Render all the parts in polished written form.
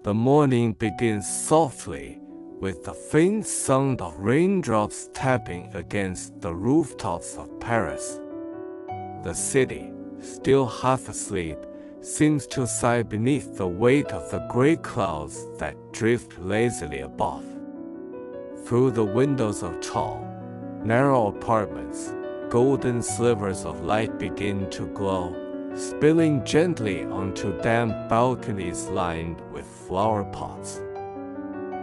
The morning begins softly, with the faint sound of raindrops tapping against the rooftops of Paris. The city, still half asleep, seems to sigh beneath the weight of the gray clouds that drift lazily above. Through the windows of tall, narrow apartments, golden slivers of light begin to glow, spilling gently onto damp balconies lined with flower pots.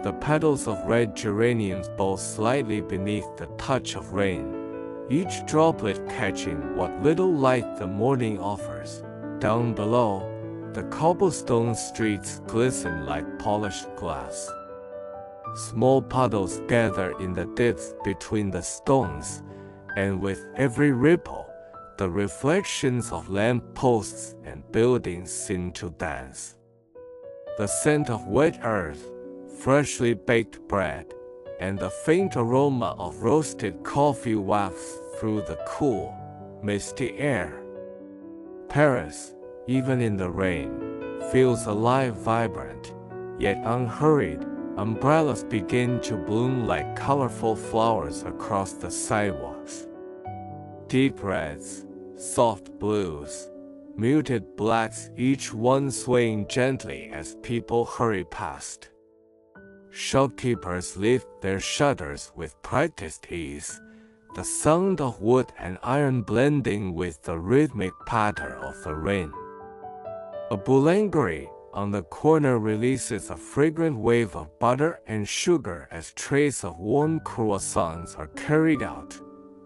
The petals of red geraniums bow slightly beneath the touch of rain, each droplet catching what little light the morning offers. Down below, the cobblestone streets glisten like polished glass. Small puddles gather in the dips between the stones, and with every ripple, the reflections of lamp posts and buildings seem to dance. The scent of wet earth, freshly baked bread, and the faint aroma of roasted coffee wafts through the cool, misty air. Paris, even in the rain, feels alive, vibrant, yet unhurried. Umbrellas begin to bloom like colorful flowers across the sidewalks. Deep reds, soft blues, muted blacks, each one swaying gently as people hurry past. Shopkeepers lift their shutters with practiced ease, the sound of wood and iron blending with the rhythmic patter of the rain. A boulangerie on the corner releases a fragrant wave of butter and sugar as trays of warm croissants are carried out,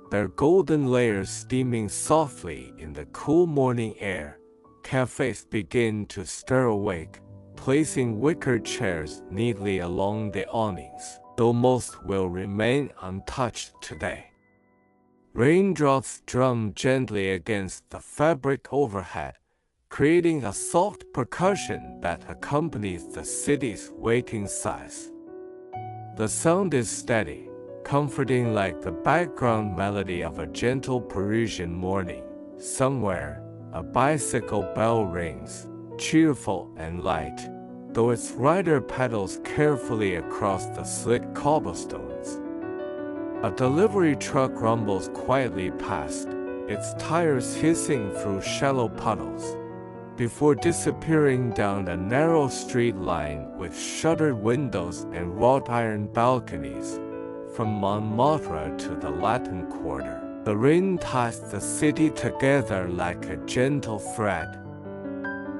their golden layers steaming softly in the cool morning air. Cafés begin to stir awake, placing wicker chairs neatly along the awnings, though most will remain untouched today. Raindrops drum gently against the fabric overhead, creating a soft percussion that accompanies the city's waking sighs. The sound is steady, comforting like the background melody of a gentle Parisian morning. Somewhere, a bicycle bell rings, cheerful and light, though its rider pedals carefully across the slick cobblestones. A delivery truck rumbles quietly past, its tires hissing through shallow puddles, before disappearing down a narrow street lined with shuttered windows and wrought iron balconies. From Montmartre to the Latin Quarter, the rain ties the city together like a gentle thread.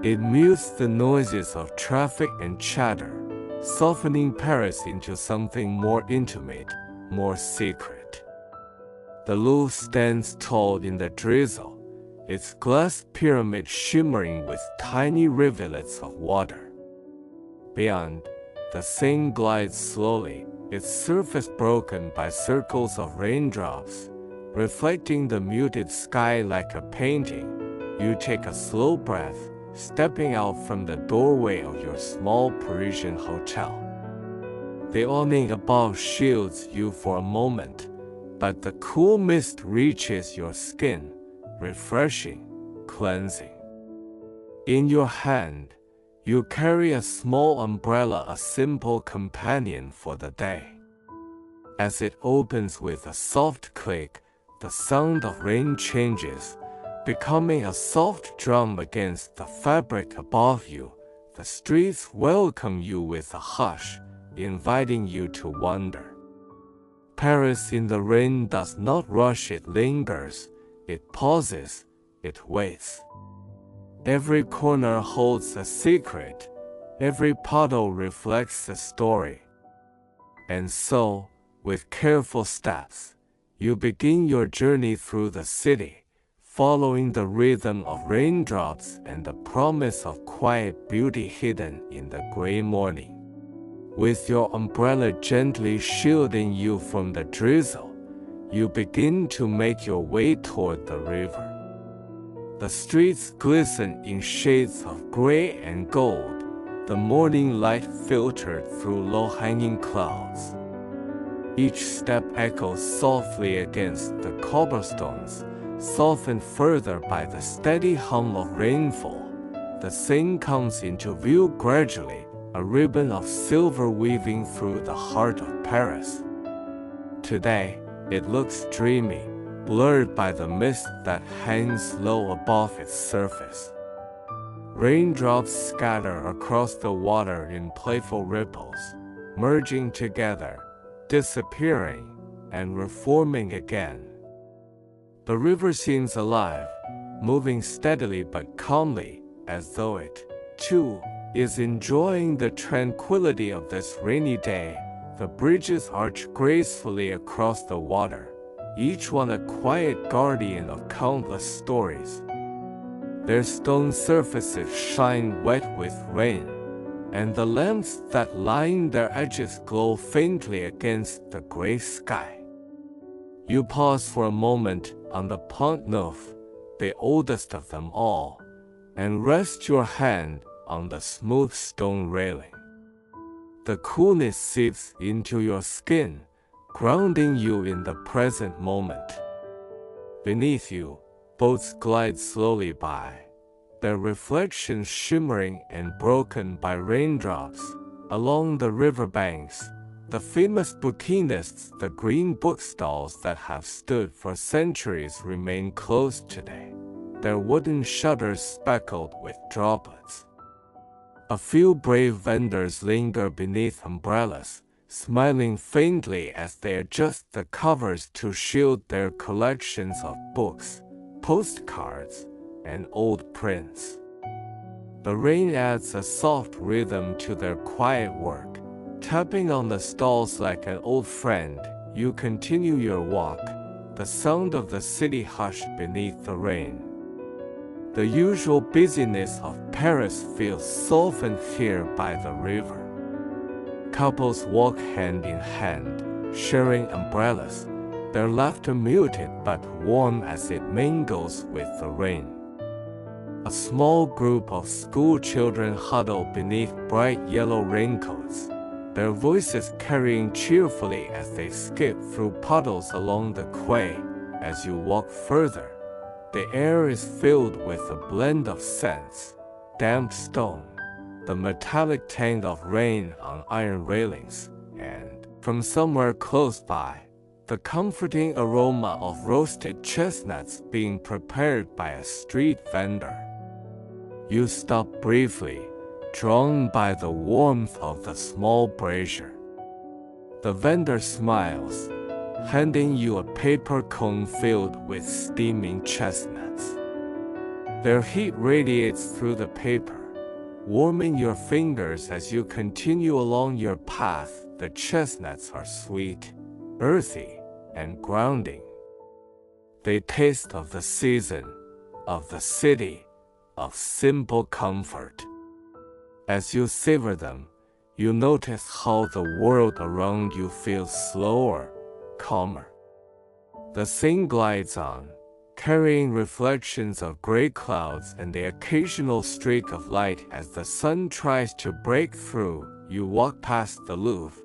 It mutes the noises of traffic and chatter, softening Paris into something more intimate, more secret. The Louvre stands tall in the drizzle, its glass pyramid shimmering with tiny rivulets of water. Beyond, the Seine glides slowly, its surface broken by circles of raindrops, reflecting the muted sky like a painting. You take a slow breath, stepping out from the doorway of your small Parisian hotel. The awning above shields you for a moment, but the cool mist reaches your skin, refreshing, cleansing. In your hand, you carry a small umbrella, a simple companion for the day. As it opens with a soft click, the sound of rain changes, becoming a soft drum against the fabric above you. The streets welcome you with a hush, inviting you to wander. Paris in the rain does not rush, it lingers, it pauses, it waits. Every corner holds a secret, every puddle reflects a story. And so, with careful steps, you begin your journey through the city, following the rhythm of raindrops and the promise of quiet beauty hidden in the gray morning. With your umbrella gently shielding you from the drizzle, you begin to make your way toward the river. The streets glisten in shades of gray and gold, the morning light filtered through low-hanging clouds. Each step echoes softly against the cobblestones, softened further by the steady hum of rainfall. The Seine comes into view gradually, a ribbon of silver weaving through the heart of Paris. Today, it looks dreamy, blurred by the mist that hangs low above its surface. Raindrops scatter across the water in playful ripples, merging together, disappearing, and reforming again. The river seems alive, moving steadily but calmly, as though it, too, is enjoying the tranquility of this rainy day. The bridges arch gracefully across the water, each one a quiet guardian of countless stories. Their stone surfaces shine wet with rain, and the lamps that line their edges glow faintly against the gray sky. You pause for a moment on the Pont Neuf, the oldest of them all, and rest your hand on the smooth stone railing. The coolness seeps into your skin, grounding you in the present moment. Beneath you, boats glide slowly by, their reflections shimmering and broken by raindrops. Along the riverbanks, the famous bouquinists, the green bookstalls that have stood for centuries, remain closed today, their wooden shutters speckled with droplets. A few brave vendors linger beneath umbrellas, smiling faintly as they adjust the covers to shield their collections of books, postcards, and old prints. The rain adds a soft rhythm to their quiet work. Tapping on the stalls like an old friend, you continue your walk, the sound of the city hushed beneath the rain. The usual busyness of Paris feels softened here by the river. Couples walk hand in hand, sharing umbrellas, their laughter muted but warm as it mingles with the rain. A small group of school children huddle beneath bright yellow raincoats, their voices carrying cheerfully as they skip through puddles along the quay. As you walk further, the air is filled with a blend of scents: damp stone, the metallic tang of rain on iron railings, and, from somewhere close by, the comforting aroma of roasted chestnuts being prepared by a street vendor. You stop briefly, drawn by the warmth of the small brazier. The vendor smiles, handing you a paper cone filled with steaming chestnuts. Their heat radiates through the paper, warming your fingers as you continue along your path. The chestnuts are sweet, earthy, and grounding. They taste of the season, of the city, of simple comfort. As you savor them, you notice how the world around you feels slower, calmer. The Seine glides on, carrying reflections of gray clouds and the occasional streak of light as the sun tries to break through. You walk past the Louvre,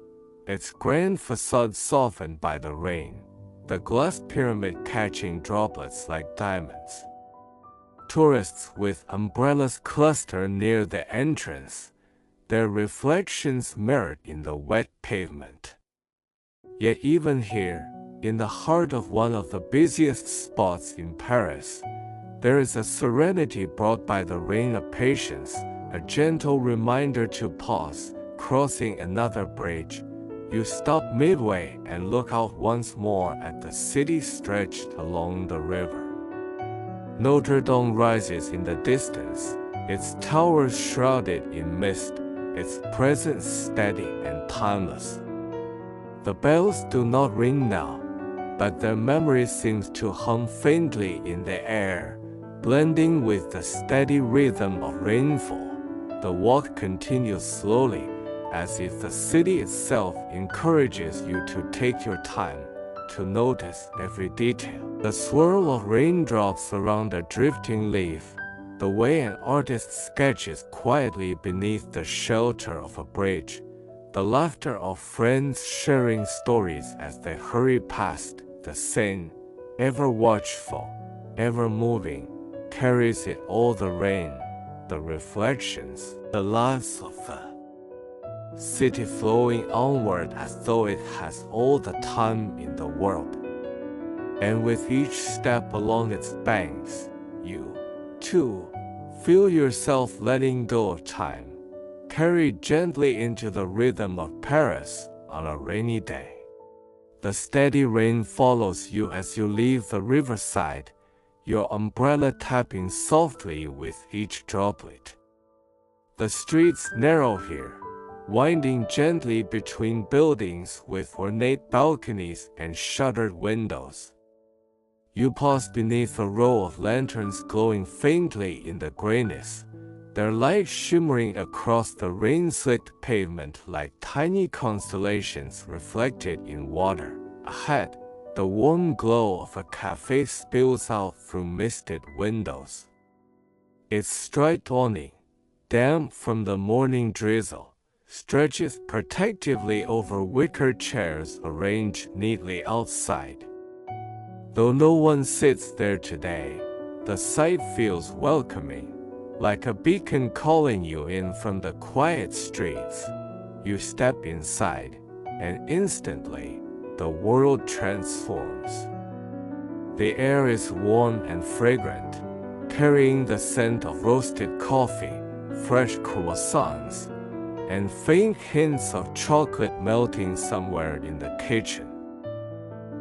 its grand facade softened by the rain, the glass pyramid catching droplets like diamonds. Tourists with umbrellas cluster near the entrance, their reflections mirrored in the wet pavement. Yet even here, in the heart of one of the busiest spots in Paris, there is a serenity brought by the rain, of patience, a gentle reminder to pause. Crossing another bridge, you stop midway and look out once more at the city stretched along the river. Notre Dame rises in the distance, its towers shrouded in mist, its presence steady and timeless. The bells do not ring now, but their memory seems to hum faintly in the air, blending with the steady rhythm of rainfall. The walk continues slowly, as if the city itself encourages you to take your time, to notice every detail. The swirl of raindrops around a drifting leaf, the way an artist sketches quietly beneath the shelter of a bridge, the laughter of friends sharing stories as they hurry past. The Seine, ever watchful, ever moving, carries it all: the rain, the reflections, the lives of the city flowing onward as though it has all the time in the world. And with each step along its banks, you, too, feel yourself letting go of time, carried gently into the rhythm of Paris on a rainy day. The steady rain follows you as you leave the riverside, your umbrella tapping softly with each droplet. The streets narrow here, winding gently between buildings with ornate balconies and shuttered windows. You pause beneath a row of lanterns glowing faintly in the grayness, their light shimmering across the rain-slicked pavement like tiny constellations reflected in water. Ahead, the warm glow of a cafe spills out through misted windows. Its striped awning, damp from the morning drizzle, stretches protectively over wicker chairs arranged neatly outside. Though no one sits there today, the sight feels welcoming, like a beacon calling you in from the quiet streets. You step inside, and instantly, the world transforms. The air is warm and fragrant, carrying the scent of roasted coffee, fresh croissants, and faint hints of chocolate melting somewhere in the kitchen.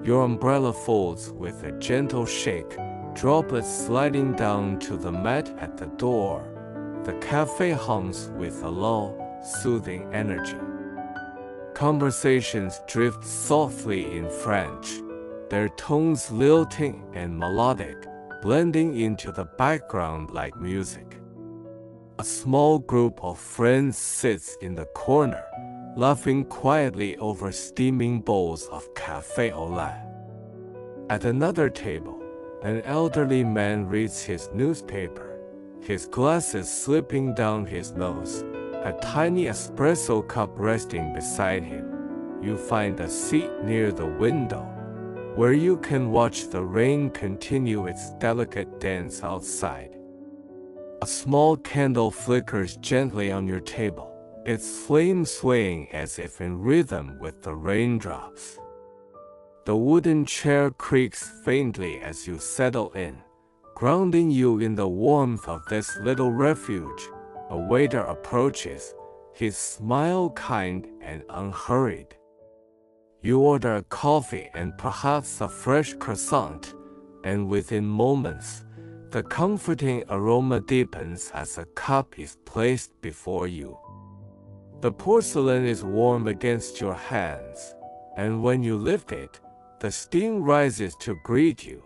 Your umbrella folds with a gentle shake, droplets sliding down to the mat at the door. The cafe hums with a low, soothing energy. Conversations drift softly in French, their tones lilting and melodic, blending into the background like music. A small group of friends sits in the corner, laughing quietly over steaming bowls of café au lait. At another table, an elderly man reads his newspaper, his glasses slipping down his nose, a tiny espresso cup resting beside him. You find a seat near the window, where you can watch the rain continue its delicate dance outside. A small candle flickers gently on your table, its flame swaying as if in rhythm with the raindrops. The wooden chair creaks faintly as you settle in, grounding you in the warmth of this little refuge. A waiter approaches, his smile kind and unhurried. You order a coffee and perhaps a fresh croissant, and within moments, the comforting aroma deepens as a cup is placed before you. The porcelain is warm against your hands, and when you lift it, the steam rises to greet you,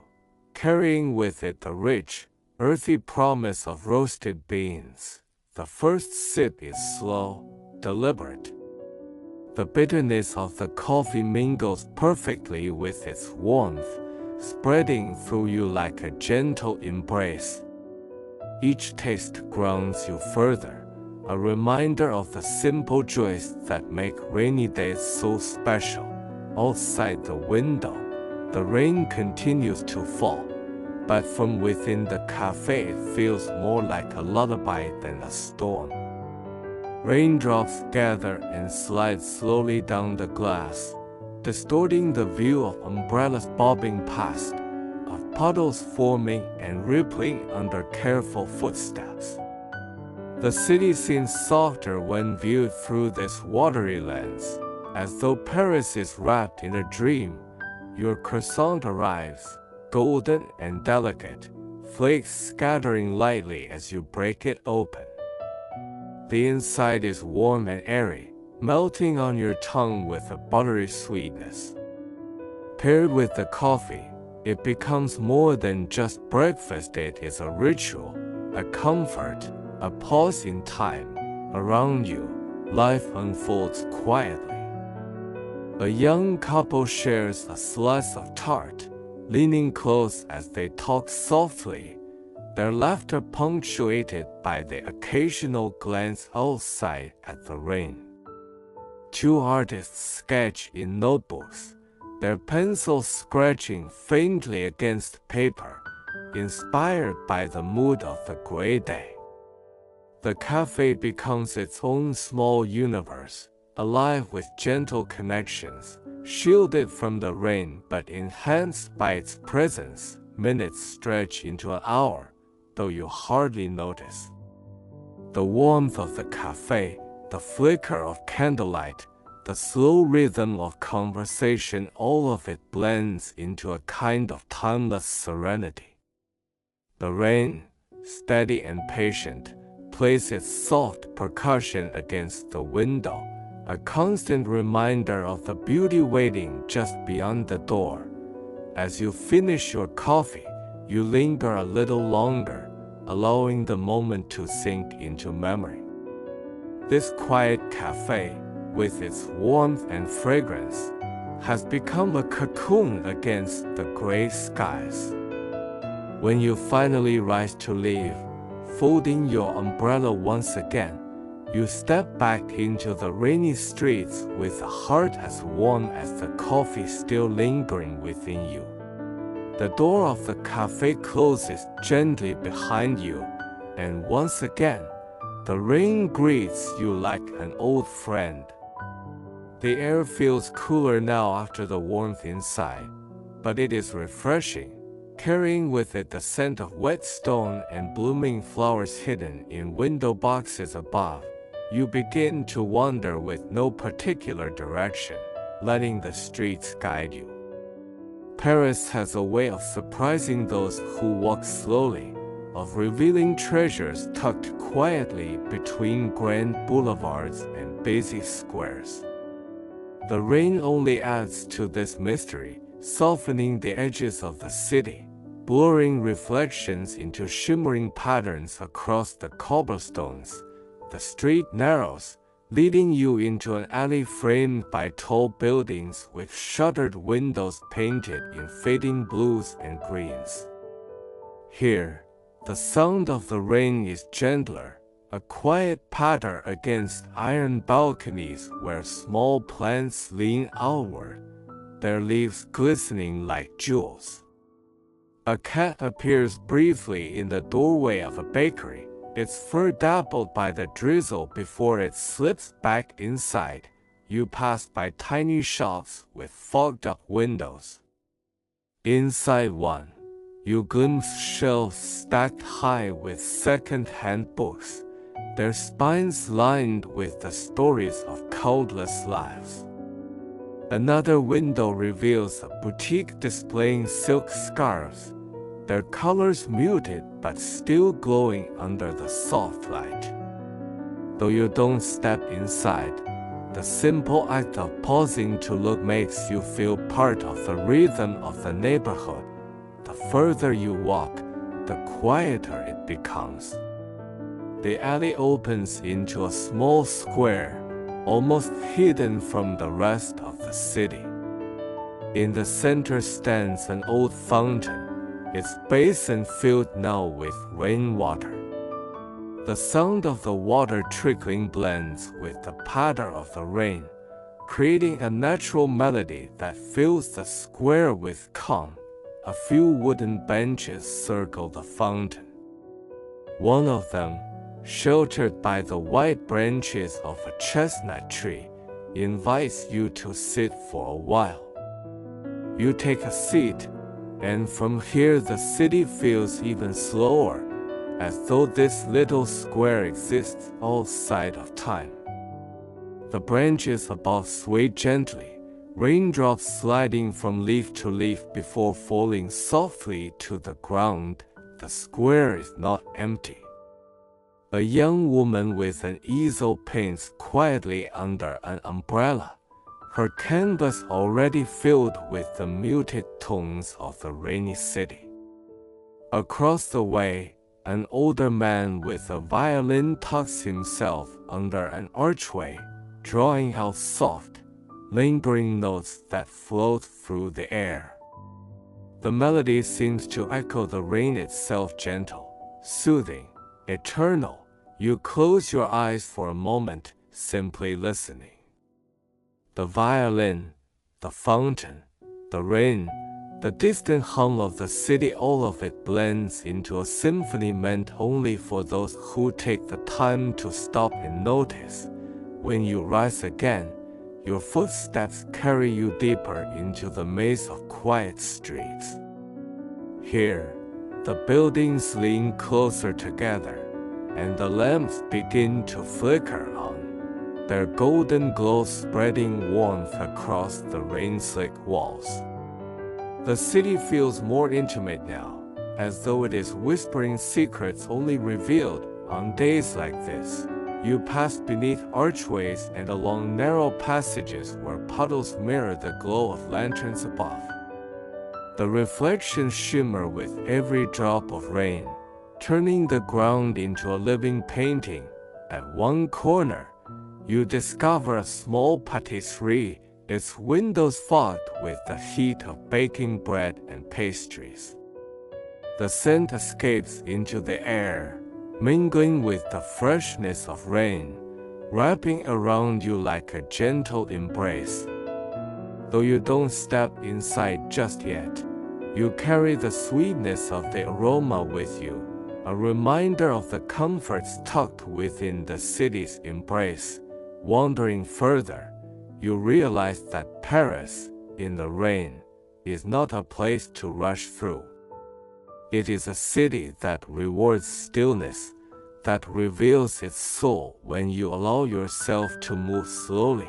carrying with it the rich, earthy promise of roasted beans. The first sip is slow, deliberate. The bitterness of the coffee mingles perfectly with its warmth, spreading through you like a gentle embrace. Each taste grounds you further, a reminder of the simple joys that make rainy days so special. Outside the window, the rain continues to fall, but from within the cafe it feels more like a lullaby than a storm. Raindrops gather and slide slowly down the glass, distorting the view of umbrellas bobbing past, of puddles forming and rippling under careful footsteps. The city seems softer when viewed through this watery lens, as though Paris is wrapped in a dream. Your croissant arrives, golden and delicate, flakes scattering lightly as you break it open. The inside is warm and airy, melting on your tongue with a buttery sweetness. Paired with the coffee, it becomes more than just breakfast. It is a ritual, a comfort, a pause in time. Around you, life unfolds quietly. A young couple shares a slice of tart, leaning close as they talk softly, their laughter punctuated by the occasional glance outside at the rain. Two artists sketch in notebooks, their pencils scratching faintly against paper, inspired by the mood of the gray day. The cafe becomes its own small universe, alive with gentle connections, shielded from the rain but enhanced by its presence. Minutes stretch into an hour, though you hardly notice. The warmth of the cafe, the flicker of candlelight, the slow rhythm of conversation, all of it blends into a kind of timeless serenity. The rain, steady and patient, plays its soft percussion against the window, a constant reminder of the beauty waiting just beyond the door. As you finish your coffee, you linger a little longer, allowing the moment to sink into memory. This quiet cafe, with its warmth and fragrance, has become a cocoon against the gray skies. When you finally rise to leave, folding your umbrella once again, you step back into the rainy streets with a heart as warm as the coffee still lingering within you. The door of the cafe closes gently behind you, and once again, the rain greets you like an old friend. The air feels cooler now after the warmth inside, but it is refreshing, carrying with it the scent of wet stone and blooming flowers hidden in window boxes above. You begin to wander with no particular direction, letting the streets guide you. Paris has a way of surprising those who walk slowly, of revealing treasures tucked quietly between grand boulevards and busy squares. The rain only adds to this mystery, softening the edges of the city, blurring reflections into shimmering patterns across the cobblestones. The street narrows, leading you into an alley framed by tall buildings with shuttered windows painted in fading blues and greens. Here, the sound of the rain is gentler, a quiet patter against iron balconies where small plants lean outward, their leaves glistening like jewels. A cat appears briefly in the doorway of a bakery, its fur dappled by the drizzle before it slips back inside. You pass by tiny shops with fogged-up windows. Inside one, you glimpse shelves stacked high with second-hand books, their spines lined with the stories of countless lives. Another window reveals a boutique displaying silk scarves, their colors muted but still glowing under the soft light. Though you don't step inside, the simple act of pausing to look makes you feel part of the rhythm of the neighborhood. The further you walk, the quieter it becomes. The alley opens into a small square, almost hidden from the rest of the city. In the center stands an old fountain, its basin filled now with rainwater. The sound of the water trickling blends with the patter of the rain, creating a natural melody that fills the square with calm. A few wooden benches circle the fountain. One of them, sheltered by the white branches of a chestnut tree, invites you to sit for a while. You take a seat, and from here the city feels even slower, as though this little square exists outside of time. The branches above sway gently, raindrops sliding from leaf to leaf before falling softly to the ground. The square is not empty. A young woman with an easel paints quietly under an umbrella, her canvas already filled with the muted tones of the rainy city. Across the way, an older man with a violin tucks himself under an archway, drawing out soft, lingering notes that float through the air. The melody seems to echo the rain itself, gentle, soothing, eternal. You close your eyes for a moment, simply listening. The violin, the fountain, the rain, the distant hum of the city, all of it blends into a symphony meant only for those who take the time to stop and notice. When you rise again, your footsteps carry you deeper into the maze of quiet streets. Here, the buildings lean closer together, and the lamps begin to flicker on, their golden glow spreading warmth across the rain-slick walls. The city feels more intimate now, as though it is whispering secrets only revealed on days like this. You pass beneath archways and along narrow passages where puddles mirror the glow of lanterns above. The reflections shimmer with every drop of rain, turning the ground into a living painting. At one corner, you discover a small patisserie, its windows fogged with the heat of baking bread and pastries. The scent escapes into the air, mingling with the freshness of rain, wrapping around you like a gentle embrace. Though you don't step inside just yet, you carry the sweetness of the aroma with you, a reminder of the comforts tucked within the city's embrace. Wandering further, you realize that Paris, in the rain, is not a place to rush through. It is a city that rewards stillness, that reveals its soul when you allow yourself to move slowly,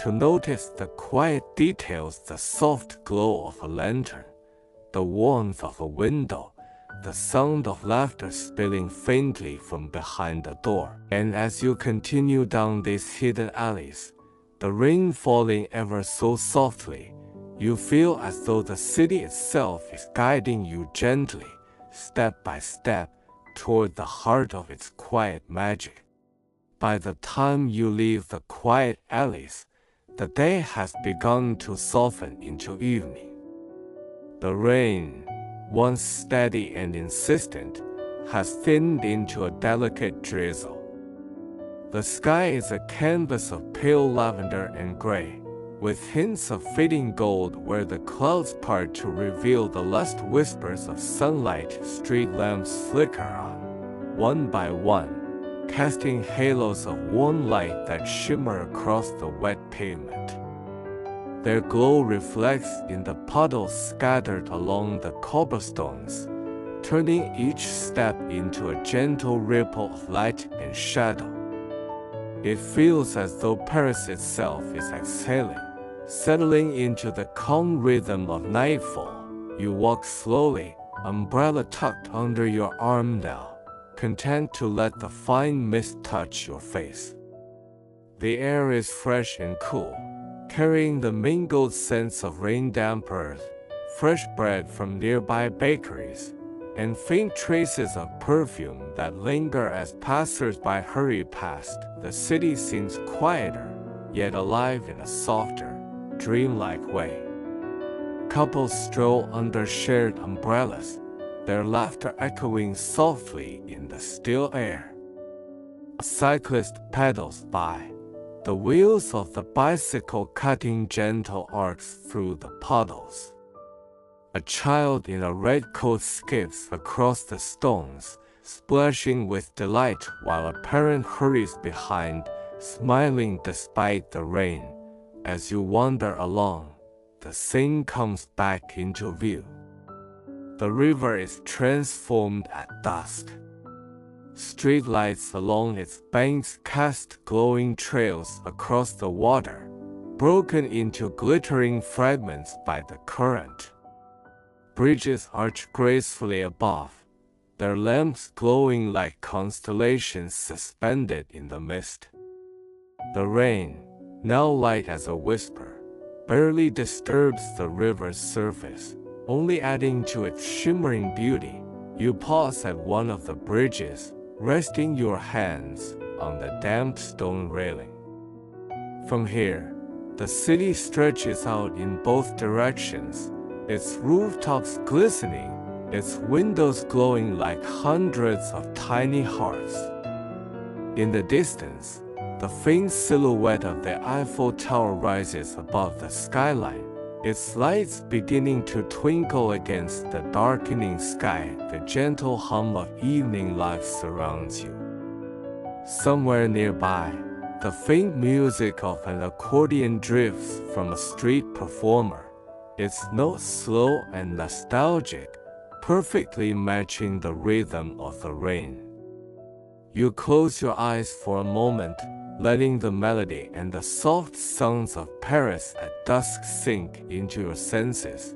to notice the quiet details, the soft glow of a lantern, the warmth of a window, the sound of laughter spilling faintly from behind a door. And as you continue down these hidden alleys, the rain falling ever so softly, you feel as though the city itself is guiding you gently, step by step, toward the heart of its quiet magic. By the time you leave the quiet alleys, the day has begun to soften into evening. The rain, once steady and insistent, has thinned into a delicate drizzle. The sky is a canvas of pale lavender and gray, with hints of fading gold where the clouds part to reveal the last whispers of sunlight. Street lamps flicker on, one by one, casting halos of warm light that shimmer across the wet pavement. Their glow reflects in the puddles scattered along the cobblestones, turning each step into a gentle ripple of light and shadow. It feels as though Paris itself is exhaling, settling into the calm rhythm of nightfall. You walk slowly, umbrella tucked under your arm now, content to let the fine mist touch your face. The air is fresh and cool, carrying the mingled scents of rain-damp earth, fresh bread from nearby bakeries, and faint traces of perfume that linger as passers-by hurry past. The city seems quieter, yet alive in a softer, dreamlike way. Couples stroll under shared umbrellas, their laughter echoing softly in the still air. A cyclist pedals by, the wheels of the bicycle cutting gentle arcs through the puddles. A child in a red coat skips across the stones, splashing with delight while a parent hurries behind, smiling despite the rain. As you wander along, the Seine comes back into view. The river is transformed at dusk. Streetlights along its banks cast glowing trails across the water, broken into glittering fragments by the current. Bridges arch gracefully above, their lamps glowing like constellations suspended in the mist. The rain, now light as a whisper, barely disturbs the river's surface, only adding to its shimmering beauty. You pause at one of the bridges, resting your hands on the damp stone railing. From here, the city stretches out in both directions, its rooftops glistening, its windows glowing like hundreds of tiny hearts. In the distance, the faint silhouette of the Eiffel Tower rises above the skyline, its lights beginning to twinkle against the darkening sky. The gentle hum of evening life surrounds you. Somewhere nearby, The faint music of an accordion drifts from a street performer, its notes slow and nostalgic, perfectly matching the rhythm of the rain. You close your eyes for a moment, letting the melody and the soft sounds of Paris at dusk sink into your senses.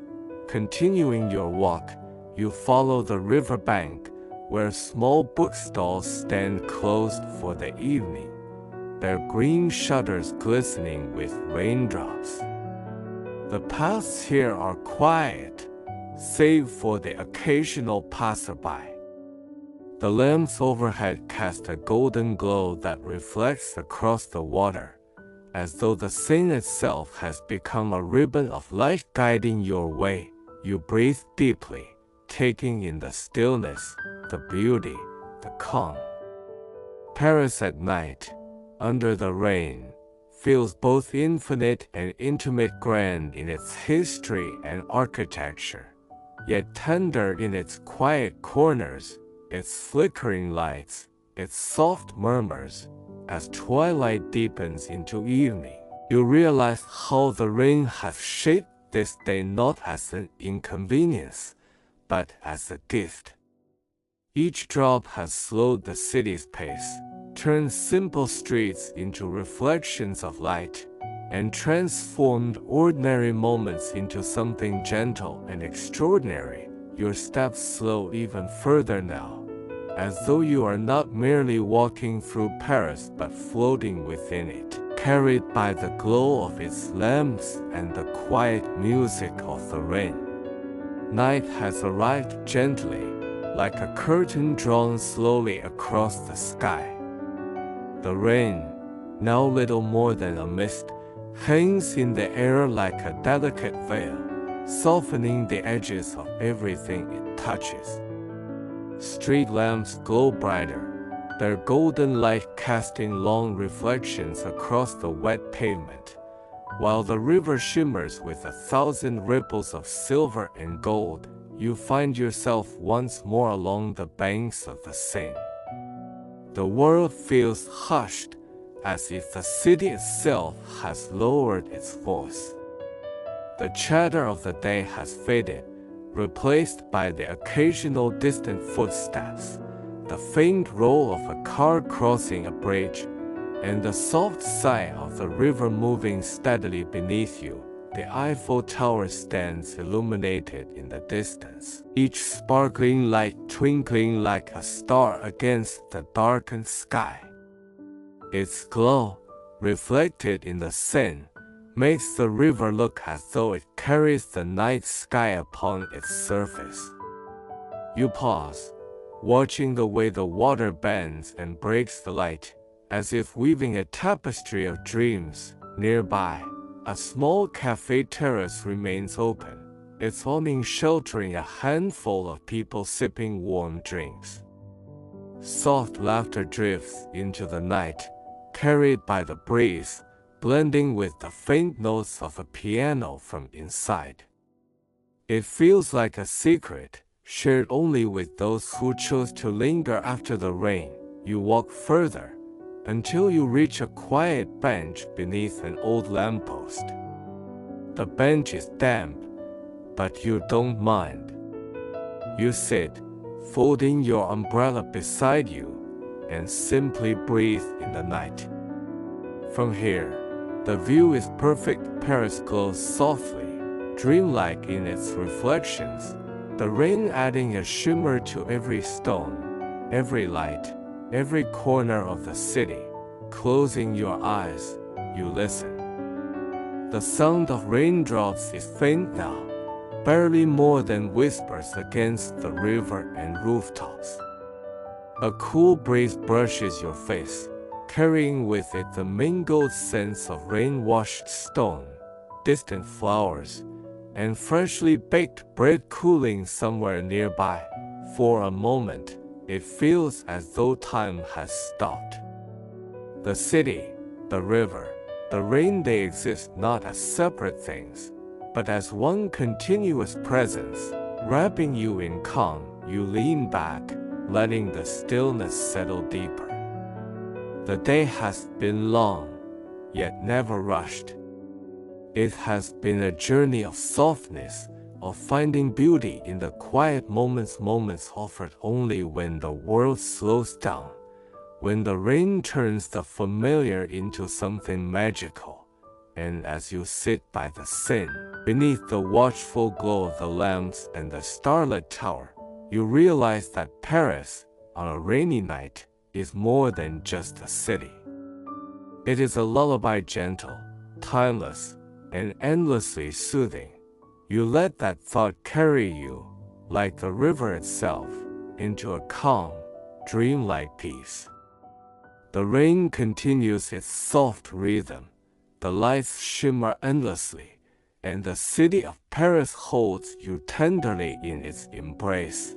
Continuing your walk, you follow the riverbank, where small bookstalls stand closed for the evening, their green shutters glistening with raindrops. The paths here are quiet, save for the occasional passerby. The lamps overhead cast a golden glow that reflects across the water, as though the Seine itself has become a ribbon of light guiding your way. You breathe deeply, taking in the stillness, the beauty, the calm. Paris at night, under the rain, feels both infinite and intimate, grand in its history and architecture, yet tender in its quiet corners, its flickering lights, its soft murmurs. As twilight deepens into evening, you realize how the rain has shaped this day not as an inconvenience, but as a gift. Each drop has slowed the city's pace, turned simple streets into reflections of light, and transformed ordinary moments into something gentle and extraordinary. Your steps slow even further now, as though you are not merely walking through Paris but floating within it, carried by the glow of its lamps and the quiet music of the rain. Night has arrived gently, like a curtain drawn slowly across the sky. The rain, now little more than a mist, hangs in the air like a delicate veil, softening the edges of everything it touches. Street lamps glow brighter, their golden light casting long reflections across the wet pavement, while the river shimmers with 1,000 ripples of silver and gold. You find yourself once more along the banks of the Seine. The world feels hushed, as if the city itself has lowered its voice. The chatter of the day has faded, replaced by the occasional distant footsteps, the faint roll of a car crossing a bridge, and the soft sigh of the river moving steadily beneath you. The Eiffel Tower stands illuminated in the distance, each sparkling light twinkling like a star against the darkened sky. Its glow, reflected in the Seine, makes the river look as though it carries the night sky upon its surface. You pause, watching the way the water bends and breaks the light, as if weaving a tapestry of dreams. Nearby, a small cafe terrace remains open, its awning sheltering a handful of people sipping warm drinks. Soft laughter drifts into the night, carried by the breeze, blending with the faint notes of a piano from inside. It feels like a secret, shared only with those who chose to linger after the rain. You walk further, until you reach a quiet bench beneath an old lamppost. The bench is damp, but you don't mind. You sit, folding your umbrella beside you, and simply breathe in the night. From here, the view is perfect. Paris glows softly, dreamlike in its reflections, the rain adding a shimmer to every stone, every light, every corner of the city. Closing your eyes, you listen. The sound of raindrops is faint now, barely more than whispers against the river and rooftops. A cool breeze brushes your face, carrying with it the mingled scents of rain-washed stone, distant flowers, and freshly baked bread cooling somewhere nearby. For a moment, it feels as though time has stopped. The city, the river, the rain, they exist not as separate things, but as one continuous presence, wrapping you in calm. You lean back, letting the stillness settle deeper. The day has been long, yet never rushed. It has been a journey of softness, of finding beauty in the quiet moments offered only when the world slows down, when the rain turns the familiar into something magical, and as you sit by the Seine, beneath the watchful glow of the lamps and the starlit tower, you realize that Paris, on a rainy night, is more than just a city. It is a lullaby, gentle, timeless, and endlessly soothing. You let that thought carry you, like the river itself, into a calm, dreamlike peace. The rain continues its soft rhythm, the lights shimmer endlessly, and the city of Paris holds you tenderly in its embrace.